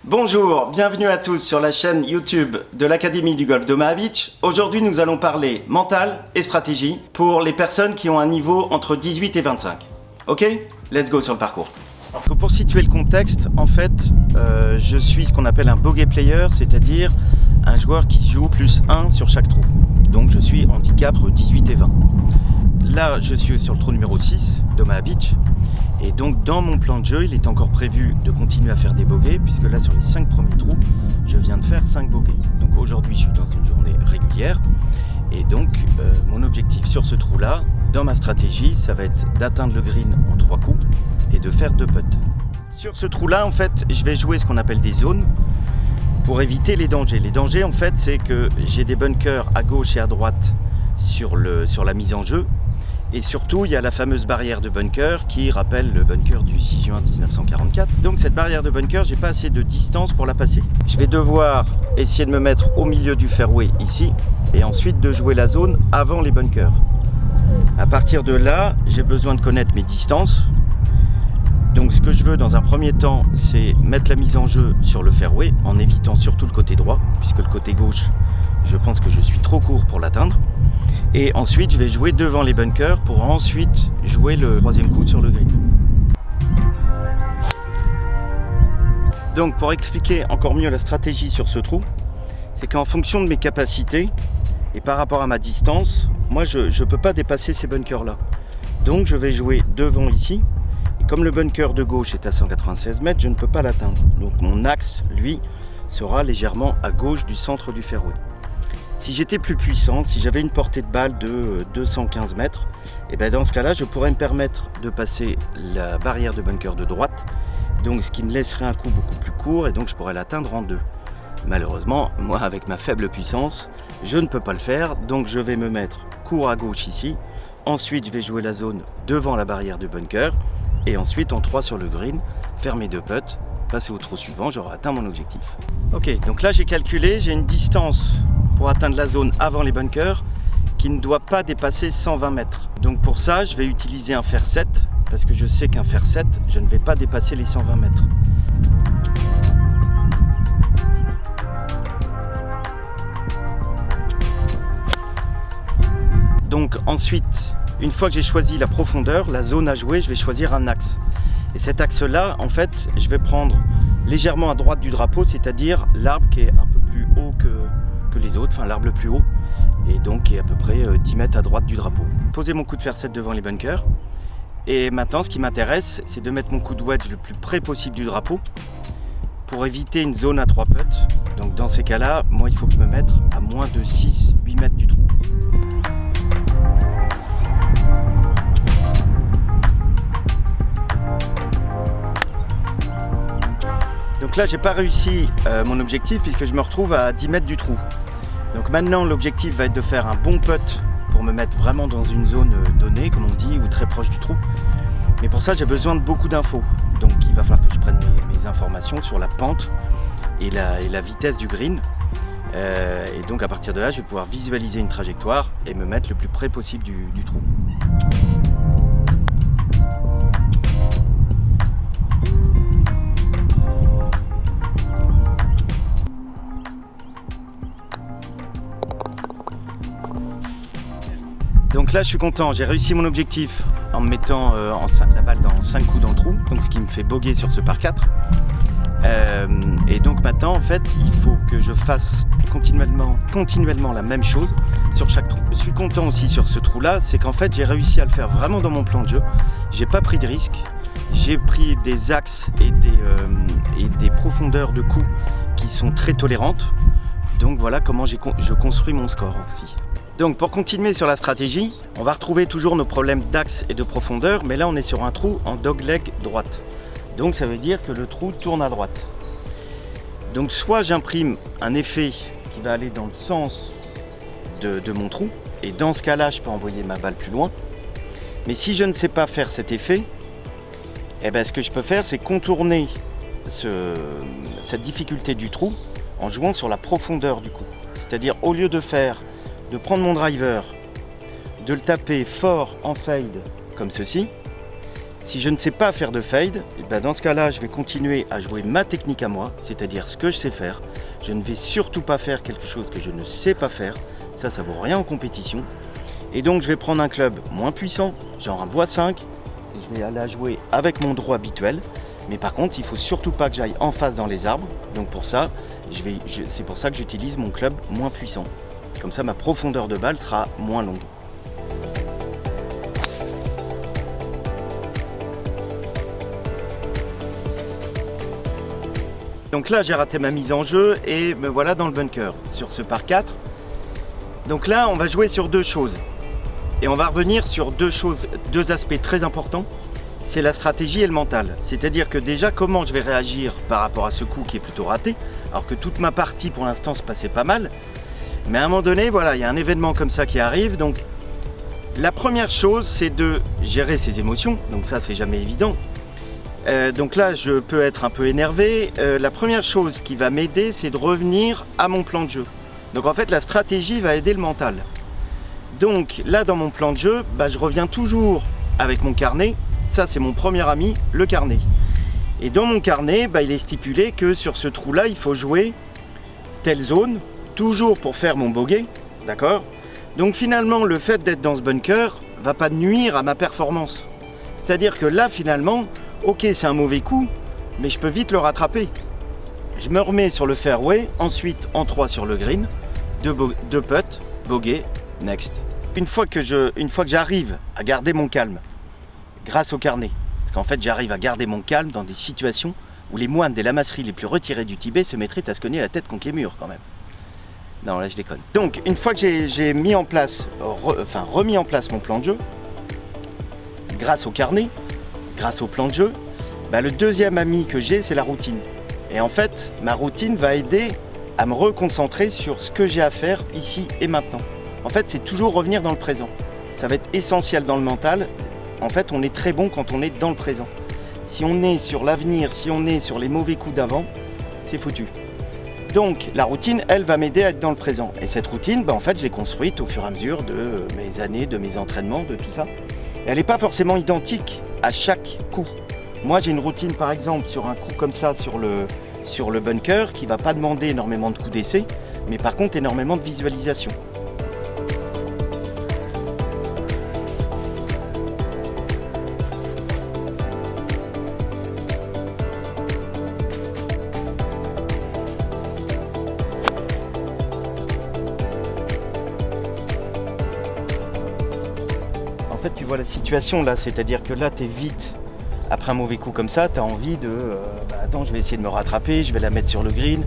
Bonjour, bienvenue à tous sur la chaîne YouTube de l'Académie du Golf d'Omaha Beach. Aujourd'hui, nous allons parler mental et stratégie pour les personnes qui ont un niveau entre 18 et 25. Ok? Let's go sur le parcours. Alors, pour situer le contexte, en fait, je suis ce qu'on appelle un bogey player, c'est-à-dire un joueur qui joue plus 1 sur chaque trou. Donc je suis handicap entre 18 et 20. Là, je suis sur le trou numéro 6 d'Omaha Beach. Et donc dans mon plan de jeu, il est encore prévu de continuer à faire des bogeys, puisque là sur les 5 premiers trous, je viens de faire 5 bogeys. Donc aujourd'hui, je suis dans une journée régulière. Et donc mon objectif sur ce trou-là, dans ma stratégie, ça va être d'atteindre le green en 3 coups et de faire 2 putts. Sur ce trou-là, en fait, je vais jouer ce qu'on appelle des zones pour éviter les dangers. Les dangers, en fait, c'est que j'ai des bunkers à gauche et à droite sur la mise en jeu. Et surtout, il y a la fameuse barrière de bunker qui rappelle le bunker du 6 juin 1944. Donc cette barrière de bunker, j'ai pas assez de distance pour la passer. Je vais devoir essayer de me mettre au milieu du fairway ici et ensuite de jouer la zone avant les bunkers. À partir de là, j'ai besoin de connaître mes distances. Donc ce que je veux dans un premier temps, c'est mettre la mise en jeu sur le fairway en évitant surtout le côté droit, puisque le côté gauche, je pense que je suis trop court pour l'atteindre. Et ensuite, je vais jouer devant les bunkers pour ensuite jouer le 3e coup sur le green. Donc pour expliquer encore mieux la stratégie sur ce trou, c'est qu'en fonction de mes capacités et par rapport à ma distance, moi je ne peux pas dépasser ces bunkers là. Donc je vais jouer devant ici. Et comme le bunker de gauche est à 196 mètres, je ne peux pas l'atteindre. Donc mon axe, lui, sera légèrement à gauche du centre du fairway. Si j'étais plus puissant, si j'avais une portée de balle de 215 mètres, et bien dans ce cas-là, je pourrais me permettre de passer la barrière de bunker de droite, donc ce qui me laisserait un coup beaucoup plus court et donc je pourrais l'atteindre en 2. Malheureusement, moi avec ma faible puissance, je ne peux pas le faire, donc je vais me mettre court à gauche ici, ensuite je vais jouer la zone devant la barrière de bunker, et ensuite en 3 sur le green, faire mes 2 putts, passer au trou suivant, j'aurai atteint mon objectif. Ok, donc là j'ai calculé, j'ai une distance pour atteindre la zone avant les bunkers qui ne doit pas dépasser 120 mètres. Donc pour ça, je vais utiliser un fer 7 parce que je sais qu'un fer 7, je ne vais pas dépasser les 120 mètres. Donc ensuite, une fois que j'ai choisi la profondeur, la zone à jouer, je vais choisir un axe. Et cet axe-là, en fait, je vais prendre légèrement à droite du drapeau, c'est-à-dire l'arbre qui est un peu plus haut que les autres, enfin l'arbre le plus haut, et donc qui est à peu près 10 mètres à droite du drapeau. Poser mon coup de fer 7 devant les bunkers, et maintenant ce qui m'intéresse, c'est de mettre mon coup de wedge le plus près possible du drapeau, pour éviter une zone à 3 putts. Donc dans ces cas-là, moi il faut que je me mette à moins de 6-8 mètres du trou. Donc là, j'ai pas réussi mon objectif puisque je me retrouve à 10 mètres du trou. Donc maintenant, l'objectif va être de faire un bon putt pour me mettre vraiment dans une zone donnée, comme on dit, ou très proche du trou. Mais pour ça, j'ai besoin de beaucoup d'infos. Donc il va falloir que je prenne mes informations sur la pente et la vitesse du green. Et donc à partir de là, je vais pouvoir visualiser une trajectoire et me mettre le plus près possible du trou. Donc là je suis content, j'ai réussi mon objectif en me mettant la balle dans 5 coups dans le trou, donc ce qui me fait bogey sur ce par 4. Et donc maintenant en fait il faut que je fasse continuellement la même chose sur chaque trou. Je suis content aussi sur ce trou là, c'est qu'en fait j'ai réussi à le faire vraiment dans mon plan de jeu. J'ai pas pris de risque, j'ai pris des axes et des profondeurs de coups qui sont très tolérantes. Donc voilà comment je construis mon score aussi. Donc pour continuer sur la stratégie, on va retrouver toujours nos problèmes d'axe et de profondeur, mais là on est sur un trou en dogleg droite. Donc ça veut dire que le trou tourne à droite. Donc soit j'imprime un effet qui va aller dans le sens de mon trou, et dans ce cas-là je peux envoyer ma balle plus loin. Mais si je ne sais pas faire cet effet, eh ben, ce que je peux faire c'est contourner cette difficulté du trou en jouant sur la profondeur du coup. C'est-à-dire au lieu de prendre mon driver, de le taper fort en fade comme ceci, Si je ne sais pas faire de fade, et ben dans ce cas-là, je vais continuer à jouer ma technique à moi, c'est-à-dire ce que je sais faire. Je ne vais surtout pas faire quelque chose que je ne sais pas faire. Ça vaut rien en compétition. Et donc, je vais prendre un club moins puissant, genre un bois 5, et je vais aller à jouer avec mon draw habituel. Mais par contre, il ne faut surtout pas que j'aille en face dans les arbres. Donc pour ça, c'est pour ça que j'utilise mon club moins puissant. Comme ça, ma profondeur de balle sera moins longue. Donc là, j'ai raté ma mise en jeu et me voilà dans le bunker sur ce par 4. Donc là, on va jouer sur deux choses. Et on va revenir sur deux aspects très importants. C'est la stratégie et le mental. C'est-à-dire que déjà, comment je vais réagir par rapport à ce coup qui est plutôt raté, alors que toute ma partie pour l'instant se passait pas mal. Mais à un moment donné, voilà, il y a un événement comme ça qui arrive. Donc la première chose, c'est de gérer ses émotions. Donc ça, c'est jamais évident. Donc là, je peux être un peu énervé. La première chose qui va m'aider, c'est de revenir à mon plan de jeu. Donc en fait, la stratégie va aider le mental. Donc là, dans mon plan de jeu, je reviens toujours avec mon carnet. Ça, c'est mon premier ami, le carnet. Et dans mon carnet, il est stipulé que sur ce trou-là, il faut jouer telle zone, toujours pour faire mon bogey, d'accord? Donc finalement, le fait d'être dans ce bunker va pas nuire à ma performance. C'est-à-dire que là, finalement, ok, c'est un mauvais coup, mais je peux vite le rattraper. Je me remets sur le fairway, ensuite en 3 sur le green, deux putts, bogey, next. Une fois que j'arrive à garder mon calme, grâce au carnet, parce qu'en fait j'arrive à garder mon calme dans des situations où les moines des lamasseries les plus retirés du Tibet se mettraient à se cogner la tête contre les murs quand même. Non, là je déconne. Donc une fois que j'ai mis en place, remis en place mon plan de jeu, grâce au carnet, grâce au plan de jeu, le deuxième ami que j'ai, c'est la routine. Et en fait, ma routine va aider à me reconcentrer sur ce que j'ai à faire ici et maintenant. En fait, c'est toujours revenir dans le présent. Ça va être essentiel dans le mental. En fait, on est très bon quand on est dans le présent. Si on est sur l'avenir, si on est sur les mauvais coups d'avant, c'est foutu. Donc, la routine, elle, va m'aider à être dans le présent. Et cette routine, en fait, je l'ai construite au fur et à mesure de mes années, de mes entraînements, de tout ça. Et elle n'est pas forcément identique à chaque coup. Moi, j'ai une routine, par exemple, sur un coup comme ça, sur le bunker, qui ne va pas demander énormément de coups d'essai, mais par contre, énormément de visualisation. En fait, tu vois la situation là, c'est-à-dire que là, tu es vite. Après un mauvais coup comme ça, tu as envie de... attends, je vais essayer de me rattraper, je vais la mettre sur le green.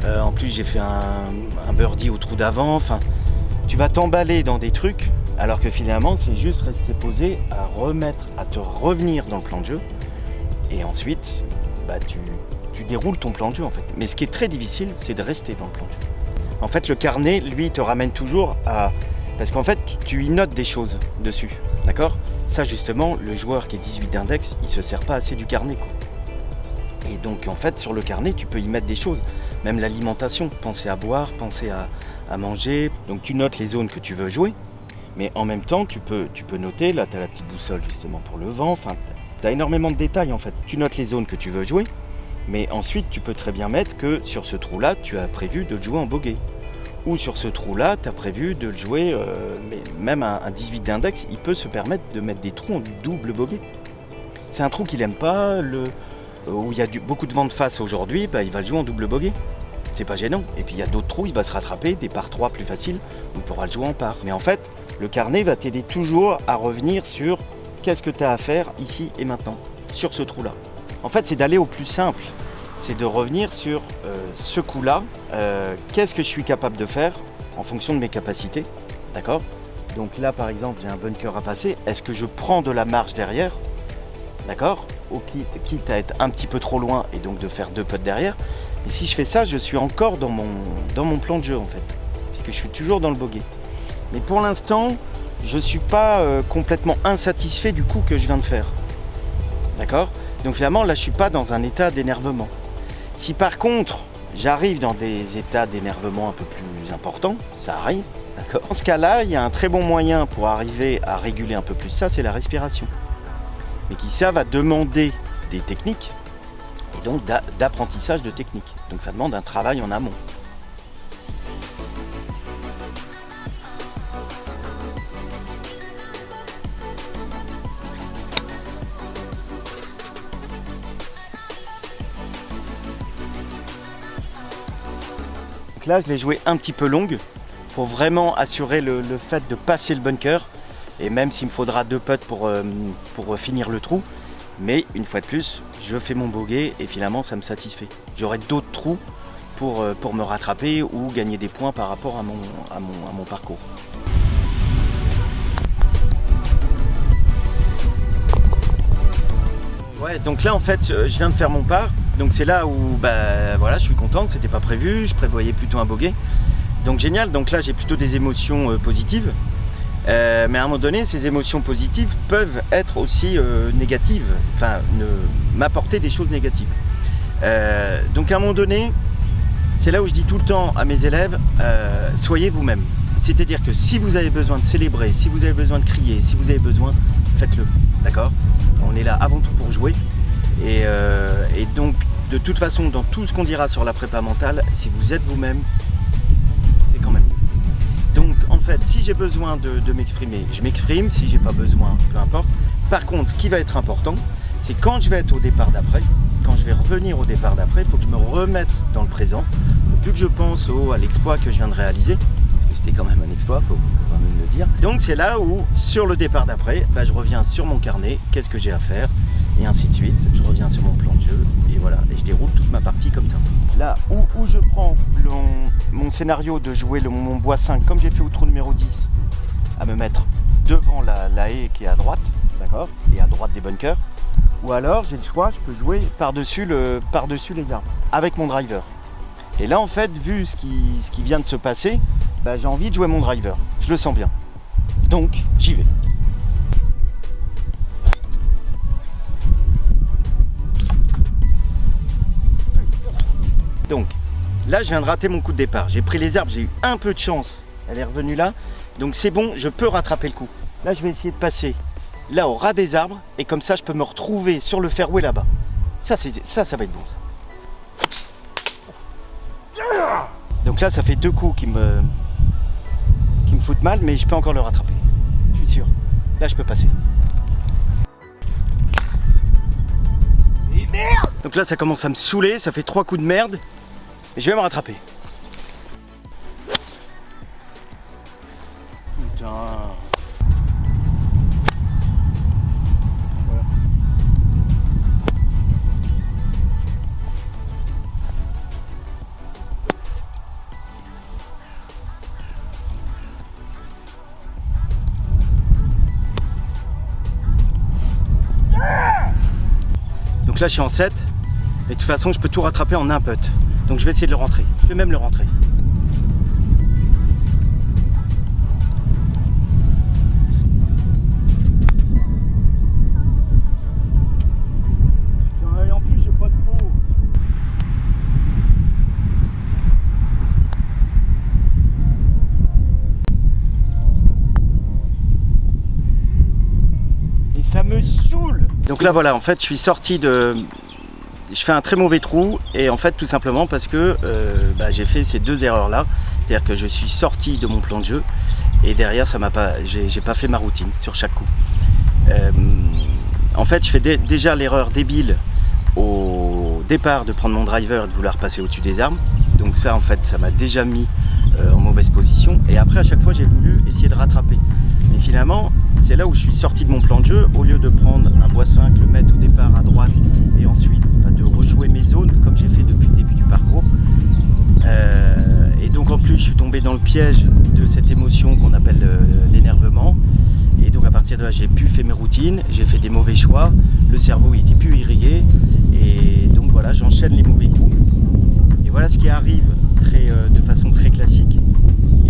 En plus, j'ai fait un birdie au trou d'avant. Enfin, tu vas t'emballer dans des trucs, alors que finalement, c'est juste rester posé, à te revenir dans le plan de jeu. Et ensuite, tu déroules ton plan de jeu en fait. Mais ce qui est très difficile, c'est de rester dans le plan de jeu. En fait, le carnet, lui, te ramène toujours à... Parce qu'en fait, tu y notes des choses dessus, d'accord? Ça, justement, le joueur qui est 18 d'index, il se sert pas assez du carnet, quoi. Et donc, en fait, sur le carnet, tu peux y mettre des choses. Même l'alimentation, penser à boire, penser à manger. Donc, tu notes les zones que tu veux jouer. Mais en même temps, tu peux noter, là, tu as la petite boussole, justement, pour le vent. Enfin, tu as énormément de détails, en fait. Tu notes les zones que tu veux jouer. Mais ensuite, tu peux très bien mettre que sur ce trou-là, tu as prévu de le jouer en bogey. Ou sur ce trou-là, tu as prévu de le jouer, mais même un 18 d'index, il peut se permettre de mettre des trous en double bogey. C'est un trou qu'il n'aime pas, où il y a beaucoup de vent de face aujourd'hui, il va le jouer en double bogey. C'est pas gênant. Et puis il y a d'autres trous, il va se rattraper, des par 3 plus faciles, où il pourra le jouer en par. Mais en fait, le carnet va t'aider toujours à revenir sur qu'est-ce que tu as à faire ici et maintenant, sur ce trou-là. En fait, c'est d'aller au plus simple. C'est de revenir sur ce coup-là, qu'est-ce que je suis capable de faire en fonction de mes capacités, d'accord? Donc là, par exemple, j'ai un bunker à passer, est-ce que je prends de la marge derrière, d'accord? Ou quitte à être un petit peu trop loin et donc de faire 2 putts derrière. Et si je fais ça, je suis encore dans mon plan de jeu, en fait, puisque je suis toujours dans le bogey. Mais pour l'instant, je ne suis pas complètement insatisfait du coup que je viens de faire, d'accord? Donc finalement, là, je ne suis pas dans un état d'énervement. Si par contre, j'arrive dans des états d'énervement un peu plus importants, ça arrive, d'accord? Dans ce cas-là, il y a un très bon moyen pour arriver à réguler un peu plus ça, c'est la respiration. mais qui ça va demander des techniques et donc d'apprentissage de techniques. Donc ça demande un travail en amont. Donc là je l'ai joué un petit peu longue pour vraiment assurer le fait de passer le bunker. Et même s'il me faudra 2 putts pour finir le trou, mais une fois de plus, je fais mon bogey et finalement ça me satisfait. J'aurai d'autres trous pour me rattraper ou gagner des points par rapport à mon parcours. Ouais, donc là en fait, je viens de faire mon par, donc c'est là où voilà, je suis content, c'était pas prévu, je prévoyais plutôt un bogey. Donc génial, donc là j'ai plutôt des émotions positives. Mais à un moment donné, ces émotions positives peuvent être aussi négatives, enfin m'apporter des choses négatives. Donc à un moment donné, c'est là où je dis tout le temps à mes élèves, soyez vous-même. C'est-à-dire que si vous avez besoin de célébrer, si vous avez besoin de crier, si vous avez besoin, faites-le, d'accord? On est là avant tout pour jouer. Et donc, de toute façon, dans tout ce qu'on dira sur la prépa mentale, si vous êtes vous-même, c'est quand même mieux. Donc en fait, si j'ai besoin de m'exprimer, je m'exprime. Si j'ai pas besoin, peu importe. Par contre, ce qui va être important, c'est quand je vais être au départ d'après, quand je vais revenir au départ d'après, il faut que je me remette dans le présent. Plus que je pense à l'exploit que je viens de réaliser, parce que c'était quand même un exploit, faut quand même le dire. Donc c'est là où, sur le départ d'après, je reviens sur mon carnet, qu'est-ce que j'ai à faire, et ainsi de suite. Je reviens sur mon plan de jeu, et voilà, et je déroule toute ma partie comme ça. Là où je prends mon scénario de jouer mon bois 5, comme j'ai fait au trou numéro 10, à me mettre devant la haie qui est à droite, d'accord, et à droite des bunkers, ou alors j'ai le choix, je peux jouer par-dessus les arbres, avec mon driver. Et là en fait, vu ce qui vient de se passer, j'ai envie de jouer mon driver, je le sens bien. Donc j'y vais. Donc là je viens de rater mon coup de départ, j'ai pris les arbres, j'ai eu un peu de chance, elle est revenue là, donc c'est bon, je peux rattraper le coup. Là je vais essayer de passer là au ras des arbres et comme ça je peux me retrouver sur le fairway là-bas. Ça va être bon. Donc là ça fait 2 coups qui me foutent mal, mais je peux encore le rattraper, je suis sûr. Là je peux passer. Et merde! Donc là ça commence à me saouler, ça fait 3 coups de merde, et je vais me rattraper. Putain. Voilà. Donc là je suis en 7, et de toute façon je peux tout rattraper en un putt. Donc je vais essayer de le rentrer, je vais même le rentrer. Et en plus j'ai pas de peau. Et ça me saoule. Donc là voilà, en fait je suis sorti de... Je fais un très mauvais trou et en fait tout simplement parce que j'ai fait ces 2 erreurs là, c'est-à-dire que je suis sorti de mon plan de jeu et derrière j'ai pas fait ma routine sur chaque coup. En fait je fais déjà l'erreur débile au départ de prendre mon driver et de vouloir passer au-dessus des arbres, donc ça en fait ça m'a déjà mis en mauvaise position et après à chaque fois j'ai voulu essayer de rattraper, mais finalement c'est là où je suis sorti de mon plan de jeu. Au lieu de prendre un bois 5, le mettre au départ à droite et ensuite de rejouer mes zones comme j'ai fait depuis le début du parcours, et donc en plus je suis tombé dans le piège de cette émotion qu'on appelle l'énervement, et donc à partir de là j'ai pu faire mes routines, j'ai fait des mauvais choix, le cerveau il était plus irrigué et donc voilà, j'enchaîne les mauvais coups et voilà ce qui arrive de façon très classique.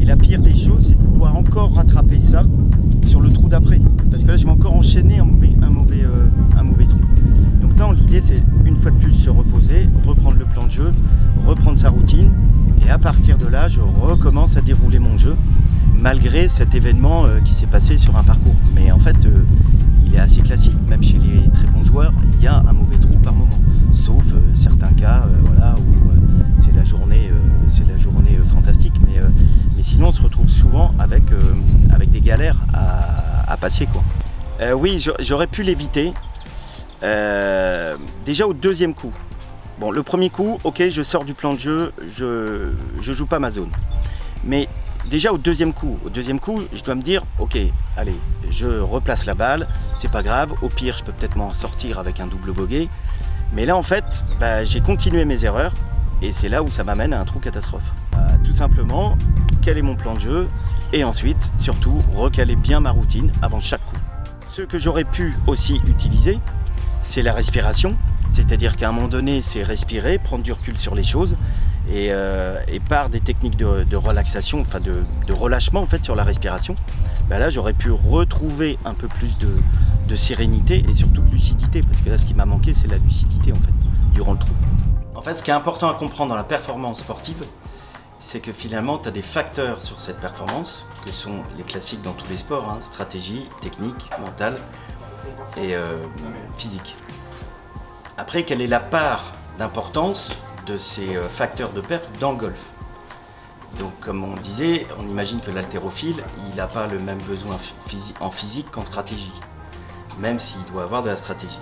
Et la pire des choses, c'est de pouvoir encore rattraper ça sur le trou d'après, parce que là je vais encore enchaîner un mauvais trou. Donc là l'idée c'est une fois de plus se reposer, reprendre le plan de jeu, reprendre sa routine, et à partir de là je recommence à dérouler mon jeu malgré cet événement qui s'est passé sur un parcours. Mais en fait il il est assez classique, même chez les très bons joueurs, il y a un mauvais trou par moment. Sauf certains cas voilà, où c'est la journée fantastique, mais sinon on se retrouve souvent avec des galères à passer, quoi. Oui, j'aurais pu l'éviter. Déjà au deuxième coup. Bon, le premier coup, ok, je sors du plan de jeu, je joue pas ma zone. Mais déjà au deuxième coup, je dois me dire, ok, allez, je replace la balle, c'est pas grave, au pire, je peux peut-être m'en sortir avec un double bogey. Mais là, en fait, j'ai continué mes erreurs, et c'est là où ça m'amène à un trou catastrophe. Tout simplement, quel est mon plan de jeu, et ensuite, surtout, recaler bien ma routine avant chaque coup. Ce que j'aurais pu aussi utiliser, c'est la respiration. C'est-à-dire qu'à un moment donné, c'est respirer, prendre du recul sur les choses et par des techniques de relaxation, enfin de relâchement en fait sur la respiration, là j'aurais pu retrouver un peu plus de sérénité et surtout de lucidité, parce que là ce qui m'a manqué c'est la lucidité en fait, durant le trou. En fait, ce qui est important à comprendre dans la performance sportive, c'est que finalement tu as des facteurs sur cette performance, que sont les classiques dans tous les sports, hein, stratégie, technique, mentale et physique. Après, quelle est la part d'importance de ces facteurs de perte dans le golf? Donc, comme on disait, on imagine que l'haltérophile, il n'a pas le même besoin en physique qu'en stratégie, même s'il doit avoir de la stratégie.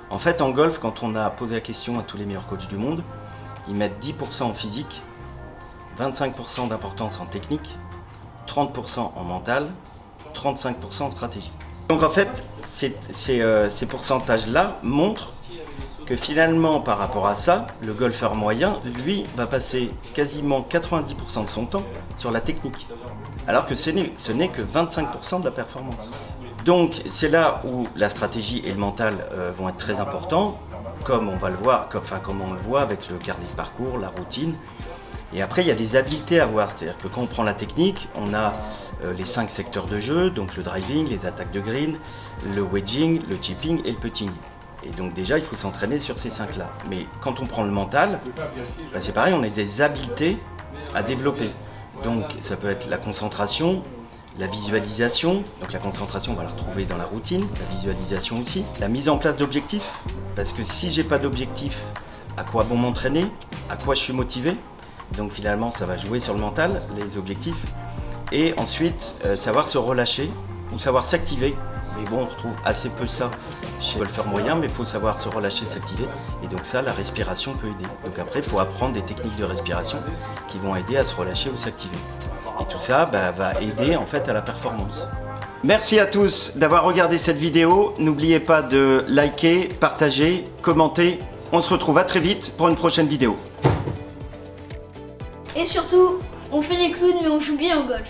En fait, en golf, quand on a posé la question à tous les meilleurs coachs du monde, ils mettent 10% en physique, 25% d'importance en technique, 30% en mental, 35% en stratégie. Donc en fait, ces pourcentages-là montrent que finalement, par rapport à ça, le golfeur moyen, lui, va passer quasiment 90% de son temps sur la technique, alors que ce n'est que 25% de la performance. Donc c'est là où la stratégie et le mental vont être très importants, comme on va le voir, comme on le voit avec le carnet de parcours, la routine. Et après, il y a des habiletés à voir, c'est-à-dire que quand on prend la technique, on a les 5 secteurs de jeu, donc le driving, les attaques de green, le wedging, le chipping et le putting. Et donc déjà, il faut s'entraîner sur ces 5-là. Mais quand on prend le mental, c'est pareil, on a des habiletés à développer. Donc ça peut être la concentration, la visualisation. Donc la concentration, on va la retrouver dans la routine, la visualisation aussi. La mise en place d'objectifs, parce que si j'ai pas d'objectif, à quoi bon m'entraîner? À quoi je suis motivé? Donc finalement, ça va jouer sur le mental, les objectifs. Et ensuite, savoir se relâcher ou savoir s'activer. Mais bon, on retrouve assez peu ça chez le golfeur moyen, mais il faut savoir se relâcher, s'activer. Et donc ça, la respiration peut aider. Donc après, il faut apprendre des techniques de respiration qui vont aider à se relâcher ou s'activer. Et tout ça va aider en fait à la performance. Merci à tous d'avoir regardé cette vidéo. N'oubliez pas de liker, partager, commenter. On se retrouve à très vite pour une prochaine vidéo. Et surtout, on fait les clowns mais on joue bien au golf.